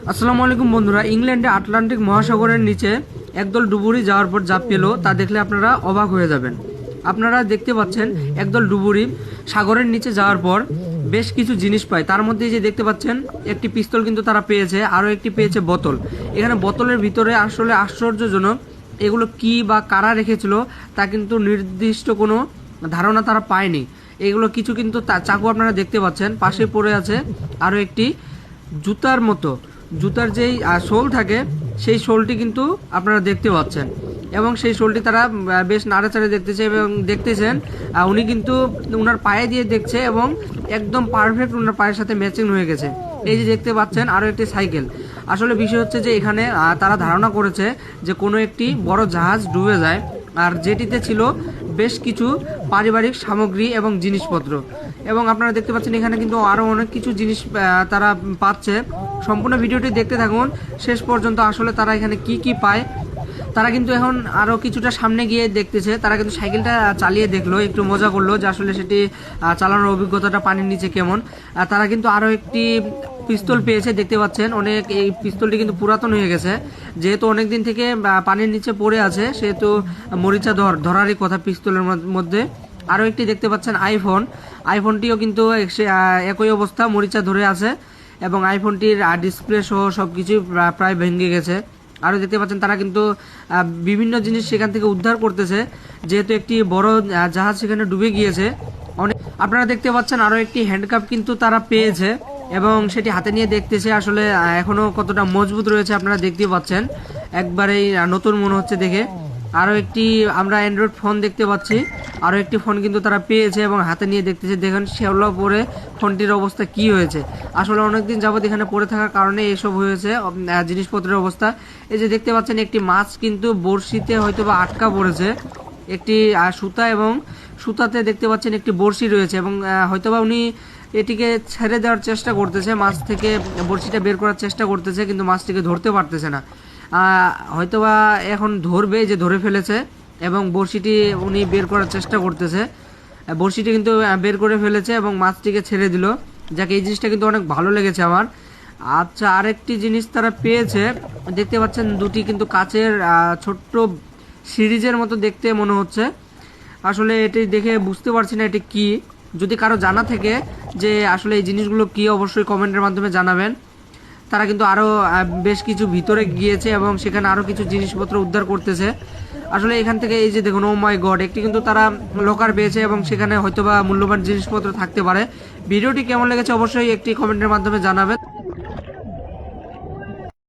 আসসালামু আলাইকুম বন্ধুরা, ইংল্যান্ডে আটলান্টিক মহাসাগরের নিচে একদল ডুবুরি যাওয়ার পর যা পেল তা দেখলে আপনারা অবাক হয়ে যাবেন। আপনারা দেখতে পাচ্ছেন একদল ডুবুরি সাগরের নিচে যাওয়ার পর বেশ কিছু জিনিস পায়। তার মধ্যে যে দেখতে পাচ্ছেন একটি পিস্তল কিন্তু তারা পেয়েছে, আরও একটি পেয়েছে বোতল। এখানে বোতলের ভিতরে আসলে আশ্চর্যজনক এগুলো কি বা কারা রেখেছিল তা কিন্তু নির্দিষ্ট কোনো ধারণা তারা পায়নি। এগুলো কিছু কিন্তু চাকু আপনারা দেখতে পাচ্ছেন, পাশে পড়ে আছে আরও একটি জুতার মতো, জুতার যেই শোল থাকে সেই শোলটি কিন্তু আপনারা দেখতে পাচ্ছেন এবং সেই শোলটি তারা বেশ নাড়াচাড়ে দেখতেছে এবং দেখতেছেন উনি কিন্তু ওনার পায়ে দিয়ে দেখছে এবং একদম পারফেক্ট ওনার পায়ের সাথে ম্যাচিং হয়ে গেছে। এই যে দেখতে পাচ্ছেন আরও একটি সাইকেল। আসলে বিষয় হচ্ছে যে এখানে তারা ধারণা করেছে যে কোনো একটি বড় জাহাজ ডুবে যায়, আর যেটিতে ছিল বেশ কিছু পারিবারিক সামগ্রী এবং জিনিসপত্র। এবং আপনারা দেখতে পাচ্ছেন এখানে কিন্তু আরও অনেক কিছু জিনিস তারা পাচ্ছে। সম্পূর্ণ ভিডিওটি দেখতে থাকুন শেষ পর্যন্ত। আসলে তারা এখানে কি কি পায় তারা কিন্তু এখন আরও কিছুটা সামনে গিয়ে দেখতেছে। তারা কিন্তু সাইকেলটা চালিয়ে দেখলো, একটু মজা করলো যে আসলে সেটি চালানোর অভিজ্ঞতাটা পানির নিচে কেমন। তারা কিন্তু আরও একটি পিস্তল পেয়েছে, দেখতে পাচ্ছেন অনেক। এই পিস্তলটি কিন্তু পুরাতন হয়ে গেছে, যেহেতু অনেক দিন থেকে পানির নিচে পড়ে আছে সেহেতু মরিচা ধরারই কথা পিস্তলের মধ্যে। আরও একটি দেখতে পাচ্ছেন আইফোনটিও কিন্তু একই অবস্থা, মরিচা ধরে আছে এবং আইফোনটির ডিসপ্লে সহ সব কিছুই প্রায় ভেঙে গেছে। আরও দেখতে পাচ্ছেন তারা কিন্তু বিভিন্ন জিনিস সেখান থেকে উদ্ধার করতেছে, যেহেতু একটি বড় জাহাজ সেখানে ডুবে গিয়েছে। অনেক আপনারা দেখতে পাচ্ছেন আরও একটি হ্যান্ডকাপ কিন্তু তারা পেয়েছে এবং সেটি হাতে নিয়ে দেখতেছে আসলে এখনও কতটা মজবুত রয়েছে। আপনারা দেখতে পাচ্ছেন একবারেই নতুন মনে হচ্ছে দেখে। আরও একটি আমরা অ্যান্ড্রয়েড ফোন দেখতে পাচ্ছি, আরও একটি ফোন কিন্তু তারা পেয়েছে এবং হাতে নিয়ে দেখতেছে। দেখেন শেওলা পরে ফোনটির অবস্থা কি হয়েছে। আসলে অনেকদিন যাবত এখানে পড়ে থাকার কারণে এসব হয়েছে জিনিসপত্রের অবস্থা। এই যে দেখতে পাচ্ছেন একটি মাছ কিন্তু বড়শিতে হয়তো বা আটকা পড়েছে, একটি সুতা এবং সুতাতে দেখতে পাচ্ছেন একটি বড়শি রয়েছে এবং হয়তোবা উনি এটিকে ছেড়ে দেওয়ার চেষ্টা করতেছে, মাছ থেকে বড়শিটা বের করার চেষ্টা করতেছে কিন্তু মাছটিকে ধরতে পারতেছে না। হয়তোবা এখন ধরবে, যে ধরে ফেলেছে এবং বড়শিটি উনি বের করার চেষ্টা করতেছে। বড়শিটি কিন্তু বের করে ফেলেছে এবং মাছটিকে ছেড়ে দিল। যাকে এই জিনিসটা কিন্তু অনেক ভালো লেগেছে আমার। আচ্ছা, আরেকটি জিনিস তারা পেয়েছে, দেখতে পাচ্ছেন দুটি কিন্তু কাচের ছোট্ট সিরিজের মতো দেখতে মনে হচ্ছে। আসলে এটি দেখে বুঝতে পারছি না এটি কি। যদি কারো জানা থেকে যে আসলে এই জিনিসগুলো কি, অবশ্যই কমেন্টের মাধ্যমে জানাবেন। তারা কিন্তু আরও বেশ কিছু ভিতরে গিয়েছে এবং সেখানে আরও কিছু জিনিসপত্র উদ্ধার করতেছে। আসলে এখান থেকে এই যে দেখুন, ও মাই গড, একটি কিন্তু তারা লকার পেয়েছে এবং সেখানে হয়তোবা মূল্যবান জিনিসপত্র থাকতে পারে। ভিডিওটি কেমন লেগেছে অবশ্যই একটি কমেন্টের মাধ্যমে জানাবেন।